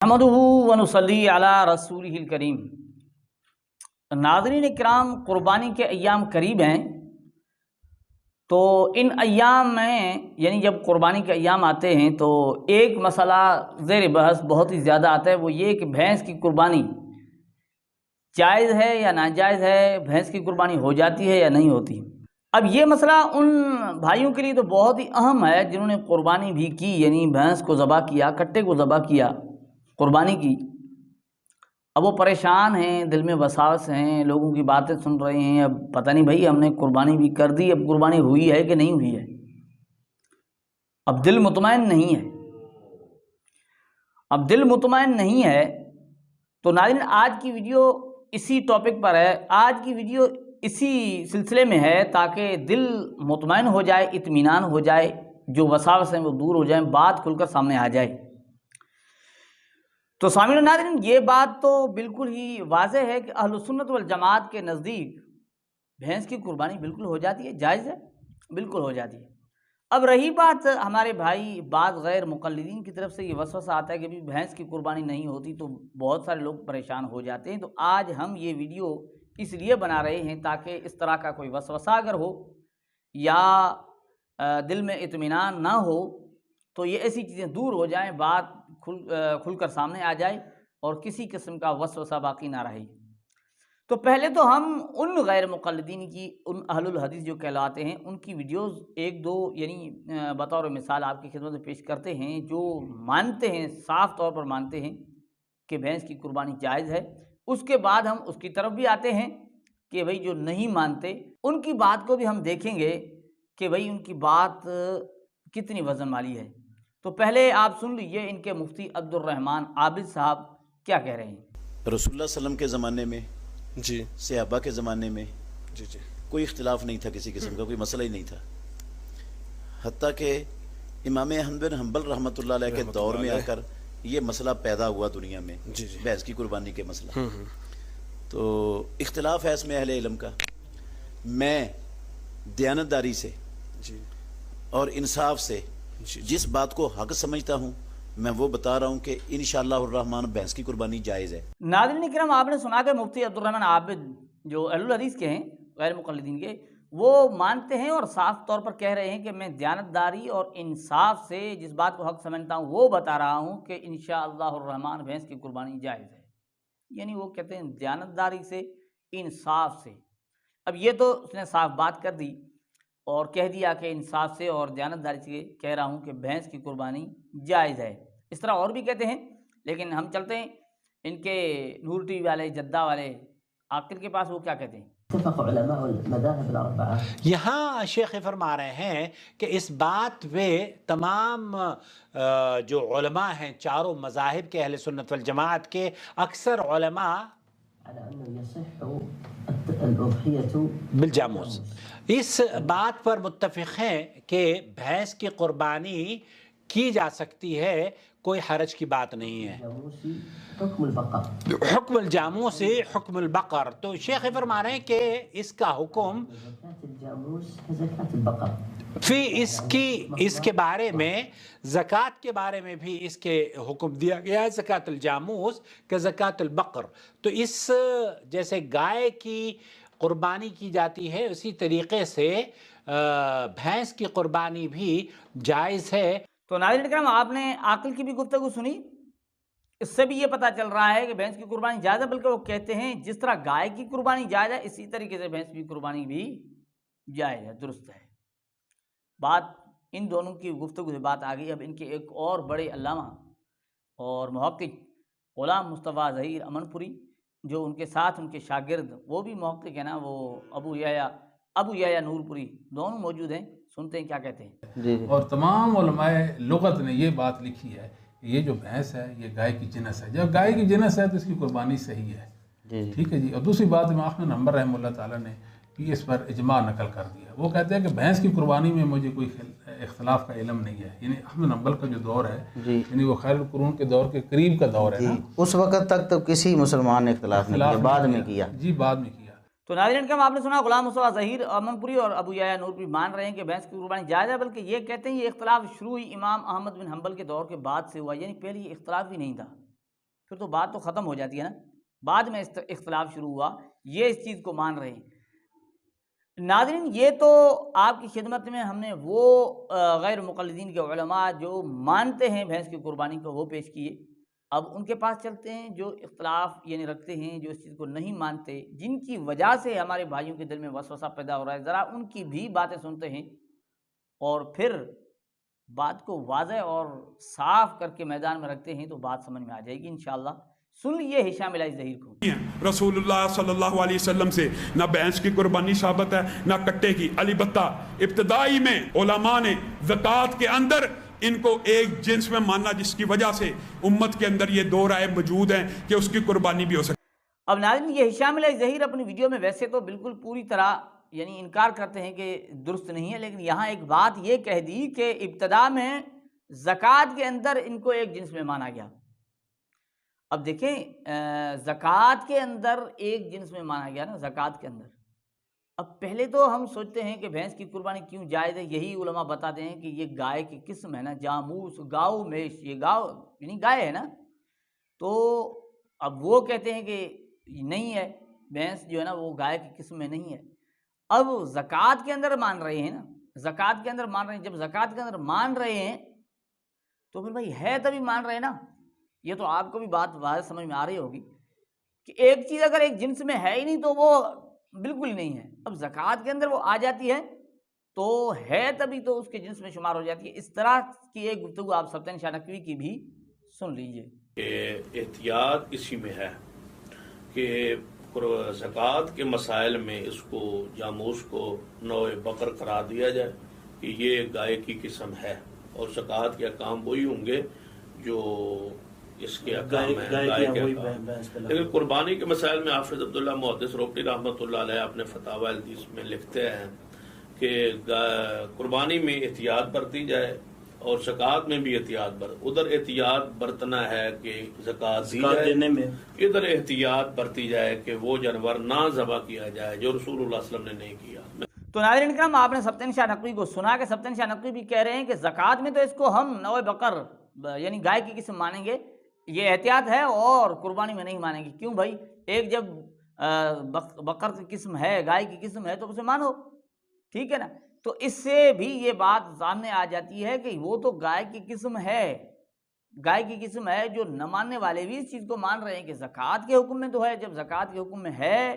نحمدہ ونصلی علی رسولہ الکریم۔ ناظرین کرام، قربانی کے ایام قریب ہیں، تو ان ایام میں یعنی جب قربانی کے ایام آتے ہیں تو ایک مسئلہ زیر بحث بہت ہی زیادہ آتا ہے، وہ یہ کہ بھینس کی قربانی جائز ہے یا ناجائز ہے، بھینس کی قربانی ہو جاتی ہے یا نہیں ہوتی۔ اب یہ مسئلہ ان بھائیوں کے لیے تو بہت ہی اہم ہے جنہوں نے قربانی بھی کی، یعنی بھینس کو ذبح کیا، کٹے کو ذبح کیا، قربانی کی۔ اب وہ پریشان ہیں، دل میں وسواس ہیں، لوگوں کی باتیں سن رہے ہیں، اب پتہ نہیں بھائی ہم نے قربانی بھی کر دی، اب قربانی ہوئی ہے کہ نہیں ہوئی ہے، اب دل مطمئن نہیں ہے۔ اب دل مطمئن نہیں ہے تو ناظرین آج کی ویڈیو اسی ٹاپک پر ہے، آج کی ویڈیو اسی سلسلے میں ہے تاکہ دل مطمئن ہو جائے، اطمینان ہو جائے، جو وساوس ہیں وہ دور ہو جائیں، بات کھل کر سامنے آ جائے۔ تو سامعین و ناظرین، یہ بات تو بالکل ہی واضح ہے کہ اہل سنت والجماعت کے نزدیک بھینس کی قربانی بالکل ہو جاتی ہے، جائز ہے، بالکل ہو جاتی ہے۔ اب رہی بات ہمارے بھائی بعض غیر مقلدین کی طرف سے یہ وسوسہ آتا ہے کہ بھینس کی قربانی نہیں ہوتی تو بہت سارے لوگ پریشان ہو جاتے ہیں، تو آج ہم یہ ویڈیو اس لیے بنا رہے ہیں تاکہ اس طرح کا کوئی وسوسہ اگر ہو یا دل میں اطمینان نہ ہو تو یہ ایسی چیزیں دور ہو جائیں، بات کھل کر سامنے آ جائے اور کسی قسم کا وسوسہ باقی نہ رہے۔ تو پہلے تو ہم ان غیر مقلدین کی، ان اہل الحدیث جو کہلاتے ہیں، ان کی ویڈیوز ایک دو یعنی بطور مثال آپ کی خدمت میں پیش کرتے ہیں، جو مانتے ہیں، صاف طور پر مانتے ہیں کہ بھینس کی قربانی جائز ہے۔ اس کے بعد ہم اس کی طرف بھی آتے ہیں کہ بھئی جو نہیں مانتے ان کی بات کو بھی ہم دیکھیں گے کہ بھئی ان کی بات کتنی وزن والی ہے۔ تو پہلے آپ سن لیجئے ان کے مفتی عبد الرحمن عابد صاحب کیا کہہ رہے ہیں۔ رسول اللہ صلی اللہ علیہ وسلم کے زمانے میں، جی صحابہ کے زمانے میں جی جی کوئی اختلاف نہیں تھا، کسی قسم کا کوئی مسئلہ ہی نہیں تھا، حتیٰ کہ امام احمد بن حنبل رحمۃ اللہ علیہ کے دور میں آ کر یہ مسئلہ پیدا ہوا دنیا میں، جی جی بھینس کی قربانی کے مسئلہ۔ تو اختلاف ہے اس میں اہل علم کا۔ میں دیانتداری سے جی اور انصاف سے جس بات کو حق سمجھتا ہوں میں وہ بتا رہا ہوں کہ انشاءاللہ الرحمن بھینس کی قربانی جائز ہے۔ ناظرین کرام، آپ نے سنا کہ مفتی عبد الرحمن عابد جو اہل الحدیث کے ہیں، غیر مقلدین کے، وہ مانتے ہیں اور صاف طور پر کہہ رہے ہیں کہ میں دیانتداری اور انصاف سے جس بات کو حق سمجھتا ہوں وہ بتا رہا ہوں کہ انشاءاللہ الرحمن بھینس کی قربانی جائز ہے۔ یعنی وہ کہتے ہیں دیانتداری سے، انصاف سے۔ اب یہ تو اس نے صاف بات کر دی اور کہہ دیا کہ انصاف سے اور دیانتداری سے کہہ رہا ہوں کہ بھینس کی قربانی جائز ہے۔ اس طرح اور بھی کہتے ہیں، لیکن ہم چلتے ہیں ان کے نور ٹی وی والے، جدہ والے عاقل کے پاس، وہ کیا کہتے ہیں۔ یہاں شیخ فرما رہے ہیں کہ اس بات پہ تمام جو علماء ہیں چاروں مذاہب کے، اہل سنت والجماعت کے اکثر علماء بالجاموس اس بات پر متفق ہیں کہ بھینس کی قربانی کی جا سکتی ہے، کوئی حرج کی بات نہیں ہے۔ حکم الجاموسی حکم البقر، تو شیخ فرما رہے ہیں کہ اس کا حکم اس کے بارے میں، زکوٰۃ کے بارے میں بھی اس کے حکم دیا گیا ہے، زکوٰۃ الجاموس کہ زکوٰۃ البقر۔ تو اس جیسے گائے کی قربانی کی جاتی ہے اسی طریقے سے بھینس کی قربانی بھی جائز ہے۔ تو ناظرین کرام، آپ نے عاقل کی بھی گفتگو سنی، اس سے بھی یہ پتہ چل رہا ہے کہ بھینس کی قربانی جائز ہے، بلکہ وہ کہتے ہیں جس طرح گائے کی قربانی جائز ہے اسی طریقے سے بھینس کی قربانی بھی جائز ہے، درست ہے۔ بات ان دونوں کی گفتگو سے بات آ گئی۔ اب ان کے ایک اور بڑے علامہ اور محقق غلام مصطفیٰ ظہیر امن پوری، جو ان کے ساتھ ان کے شاگرد، وہ بھی محقق ہے نا، وہ ابو یحییٰ نور پوری، دونوں موجود ہیں، سنتے ہیں کیا کہتے ہیں۔ اور تمام علماء لغت نے یہ بات لکھی ہے کہ یہ جو بھینس ہے یہ گائے کی جنس ہے، جب گائے کی جنس ہے تو اس کی قربانی صحیح ہے، ٹھیک ہے جی۔ اور دوسری بات امام احمد بن حنبل رحمہ اللہ تعالیٰ نے بھی اس پر اجماع نقل کر دیا، وہ کہتے ہیں کہ بھینس کی قربانی میں مجھے کوئی اختلاف کا علم نہیں ہے، یعنی احمد بن حنبل کا جو دور ہے یعنی وہ خیر القرون کے دور کے قریب کا دور ہے نا، اس وقت تک تو کسی مسلمان نے اختلاف نہیں کیا، بعد میں کیا جی، بعد میں کیا۔ تو ناظرین کرام، آپ نے سنا غلام مصطفیٰ ظہیر امن پوری اور ابو یحییٰ نور پوری مان رہے ہیں کہ بھینس کی قربانی جائز ہے، بلکہ یہ کہتے ہیں یہ اختلاف شروع ہی امام احمد بن حنبل کے دور کے بعد سے ہوا، یعنی پہلے یہ اختلاف ہی نہیں تھا، پھر تو بات تو ختم ہو جاتی ہے نا. بعد میں اختلاف شروع ہوا، یہ اس چیز کو مان رہے ہیں. ناظرین یہ تو آپ کی خدمت میں ہم نے وہ غیر مقلدین کے علماء جو مانتے ہیں بھینس کی قربانی کو وہ پیش کیے. اب ان کے پاس چلتے ہیں جو اختلاف یعنی رکھتے ہیں، جو اس چیز کو نہیں مانتے، جن کی وجہ سے ہمارے بھائیوں کے دل میں وسوسہ پیدا ہو رہا ہے. ذرا ان کی بھی باتیں سنتے ہیں اور پھر بات کو واضح اور صاف کر کے میدان میں رکھتے ہیں تو بات سمجھ میں آ جائے گی انشاءاللہ. سن لیے ہشام الہی ظہیر کو. رسول اللہ صلی اللہ علیہ وسلم سے نہ بھینس کی قربانی ثابت ہے نہ کٹے کی. البتہ ابتدائی میں علماء نے زکوٰۃ کے اندر ان کو ایک جنس میں ماننا، جس کی وجہ سے امت کے اندر یہ دو رائے موجود ہیں کہ اس کی قربانی بھی ہو سکتی. اب ناظرین یہ ہشام الہی ظہیر اپنی ویڈیو میں ویسے تو بالکل پوری طرح یعنی انکار کرتے ہیں کہ درست نہیں ہے، لیکن یہاں ایک بات یہ کہہ دی کہ ابتدا میں زکوٰۃ کے اندر ان کو ایک جنس میں مانا گیا. اب دیکھیں زکوٰۃ کے اندر ایک جنس میں مانا گیا نا، زکوٰۃ کے اندر. اب پہلے تو ہم سوچتے ہیں کہ بھینس کی قربانی کیوں جائز ہے. یہی علماء بتاتے ہیں کہ یہ گائے کی قسم ہے نا، جاموس گاؤ میش، یہ گاؤ یعنی گائے ہے نا. تو اب وہ کہتے ہیں کہ نہیں ہے، بھینس جو ہے نا وہ گائے کی قسم میں نہیں ہے. اب زکوٰۃ کے اندر مان رہے ہیں نا، زکوٰۃ کے اندر مان رہے ہیں. جب زکوٰۃ کے اندر مان رہے ہیں تو پھر بھائی ہے تبھی مان رہے ہیں نا. یہ تو آپ کو بھی بات واضح سمجھ میں آ رہی ہوگی کہ ایک چیز اگر ایک جنس میں ہے ہی نہیں تو وہ بالکل ہی نہیں ہے. اب زکوٰۃ کے اندر وہ آ جاتی ہے تو ہے تبھی تو اس کے جنس میں شمار ہو جاتی ہے. اس طرح کی ایک گفتگو آپ سبطین شاہ نقوی کی بھی سن لیجئے. احتیاط اسی میں ہے کہ زکوٰۃ کے مسائل میں اس کو جاموس کو نوع بقر قرار دیا جائے کہ یہ گائے کی قسم ہے، اور زکوٰۃ کے احکام وہی ہوں گے جو اس کے احکام ہیں گائے کے احکام. لیکن قربانی کے مسائل میں حافظ عبداللہ محدث روکڑی رحمۃ اللہ علیہ اپنے فتاوی الحدیث میں لکھتے ہیں کہ قربانی میں احتیاط برتی جائے اور زکوٰۃ میں بھی احتیاط ادھر احتیاط برتنا ہے کہ زکوٰۃ دی جائے، ادھر احتیاط برتی جائے کہ وہ جانور نہ ذبح کیا جائے جو رسول اللہ صلی اللہ علیہ وسلم نے نہیں کیا. تو ناظرین کرام آپ نے سبطین شاہ نقوی کو سنا کہ سبطین شاہ نقوی بھی کہہ رہے ہیں کہ زکوٰۃ میں تو اس کو ہم نوع بقر یعنی گائے کی قسم مانیں گے، یہ احتیاط ہے، اور قربانی میں نہیں مانیں گے. کیوں بھائی؟ ایک جب بقر کی قسم ہے، گائے کی قسم ہے تو اسے مانو، ٹھیک ہے نا. تو اس سے بھی یہ بات سامنے آ جاتی ہے کہ وہ تو گائے کی قسم ہے، گائے کی قسم ہے. جو نہ ماننے والے بھی اس چیز کو مان رہے ہیں کہ زکوٰۃ کے حکم میں تو ہے. جب زکوٰۃ کے حکم میں ہے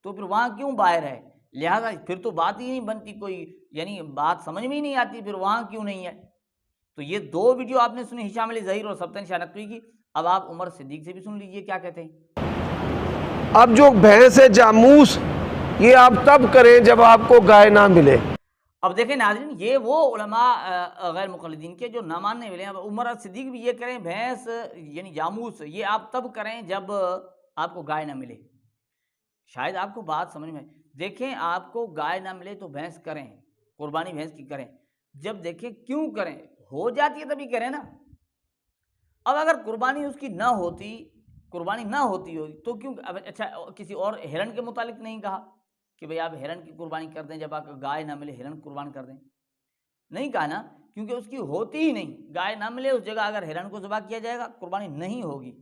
تو پھر وہاں کیوں باہر ہے؟ لہٰذا پھر تو بات ہی نہیں بنتی کوئی، یعنی بات سمجھ میں ہی نہیں آتی پھر وہاں کیوں نہیں ہے. تو یہ دو ویڈیو آپ نے سنی ہشام الہی ظہیر اور سبطین شاہ نقوی کی. اب آپ عمر صدیق سے بھی سن لیجئے کیا کہتے ہیں. اب جو بھینس ہے جاموس، یہ آپ تب کریں جب آپ کو گائے نہ ملے. اب دیکھیں ناظرین یہ وہ علماء غیر مقلدین کے جو نہ ماننے والے ہیں. اب عمر صدیق بھی یہ کریں بھینس یعنی جاموس یہ آپ تب کریں جب آپ کو گائے نہ ملے. شاید آپ کو بات سمجھ میں دیکھیں، آپ کو گائے نہ ملے تو بھینس کریں، قربانی بھینس کی کریں. جب دیکھیں کیوں کریں، ہو جاتی ہے تبھی کریں نا. اب اگر قربانی اس کی نہ ہوتی، قربانی نہ ہوتی ہوگی تو کیوں؟ اچھا کسی اور ہرن کے متعلق نہیں کہا کہ بھئی آپ ہرن کی قربانی کر دیں، جب آپ کو گائے نہ ملے ہرن قربان کر دیں؟ نہیں کہا نا، کیونکہ اس کی ہوتی ہی نہیں. گائے نہ ملے اس جگہ اگر ہرن کو ذبح کیا جائے گا قربانی نہیں ہوگی.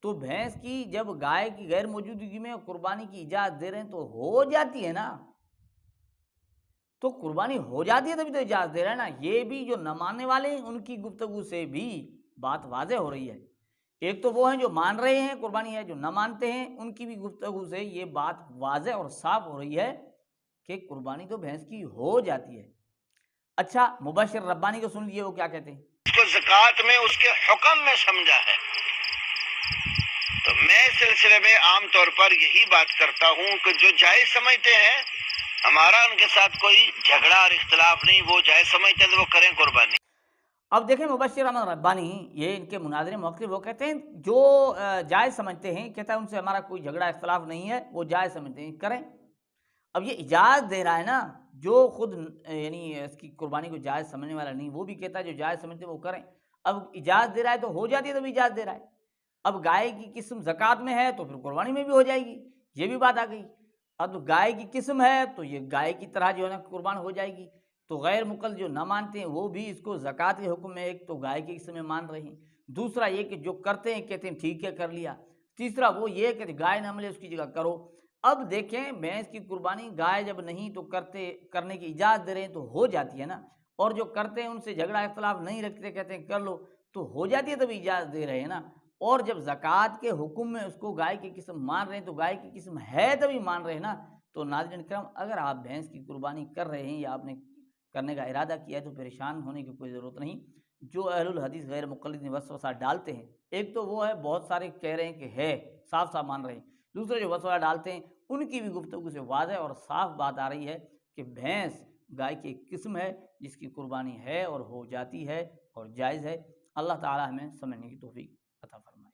تو بھینس کی جب گائے کی غیر موجودگی میں قربانی کی اجازت دے رہے ہیں تو ہو جاتی ہے نا. تو قربانی ہو جاتی ہے تبھی تو اجازت دے رہے ہیں نا. یہ بھی جو نہ ماننے والے ہیں ان کی گفتگو سے بھی بات واضح ہو رہی ہے. ایک تو وہ ہیں جو مان رہے ہیں قربانی ہے، جو نہ مانتے ہیں ان کی بھی گفتگو سے یہ بات واضح اور صاف ہو رہی ہے کہ قربانی تو بھینس کی ہو جاتی ہے. اچھا مبشر ربانی کو سن لیے وہ کیا کہتے ہیں. اس کو زکوٰۃ میں اس کے حکم میں سمجھا ہے. تو میں اس سلسلے میں عام طور پر یہی بات کرتا ہوں کہ جو جائز سمجھتے ہیں، ہمارا ان کے ساتھ کوئی جھگڑا اور اختلاف نہیں، وہ جائز سمجھتے ہیں تو وہ کریں قربانی. اب دیکھیں مبشر احمد ربانی یہ ان کے مناظر موقف وہ کہتے ہیں جو جائز سمجھتے ہیں، کہتا ہے ان سے ہمارا کوئی جھگڑا اختلاف نہیں ہے، وہ جائز سمجھتے ہیں کریں. اب یہ اجازت دے رہا ہے نا، جو خود یعنی اس کی قربانی کو جائز سمجھنے والا نہیں وہ بھی کہتا ہے جو جائز سمجھتے ہیں وہ کریں. اب اجازت دے رہا ہے تو ہو جاتی ہے تو بھی اجازت دے رہا ہے. اب گائے کی قسم زکوٰۃ میں ہے تو پھر قربانی میں بھی ہو جائے گی، یہ بھی بات آ گئی. اب گائے کی قسم ہے تو یہ گائے کی طرح جو ہے نا قربان ہو جائے گی. تو غیر مقلد جو نہ مانتے ہیں وہ بھی اس کو زکوٰۃ کے حکم میں ایک تو گائے کی قسم میں مان رہے ہیں. دوسرا یہ کہ جو کرتے ہیں کہتے ہیں ٹھیک ہے کر لیا. تیسرا وہ یہ کہ گائے نہ ملے اس کی جگہ کرو. اب دیکھیں بھینس کی قربانی گائے جب نہیں تو کرنے کی اجازت دے رہے ہیں تو ہو جاتی ہے نا, اور جو کرتے ہیں ان سے جھگڑا اختلاف نہیں رکھتے کہتے ہیں کر لو تو ہو جاتی ہے, تبھی اجازت دے رہے ہیں نا. اور جب زکوٰۃ کے حکم میں اس کو گائے کی قسم مان رہے ہیں تو گائے کی قسم ہے تبھی مان رہے ہیں نا. تو ناظرین کرام, اگر آپ بھینس کی قربانی کر رہے ہیں یا آپ نے کرنے کا ارادہ کیا ہے تو پریشان ہونے کی کوئی ضرورت نہیں. جو اہل الحدیث غیر مقلدین وسوسہ ڈالتے ہیں, ایک تو وہ ہے بہت سارے کہہ رہے ہیں کہ ہے, صاف صاف مان رہے ہیں. دوسرے جو وسوسہ ڈالتے ہیں ان کی بھی گفتگو سے واضح اور صاف بات آ رہی ہے کہ بھینس گائے کی ایک قسم ہے جس کی قربانی ہے اور ہو جاتی ہے اور جائز ہے. اللہ تعالی ہمیں سمجھنے کی توفیق عطا فرمائے.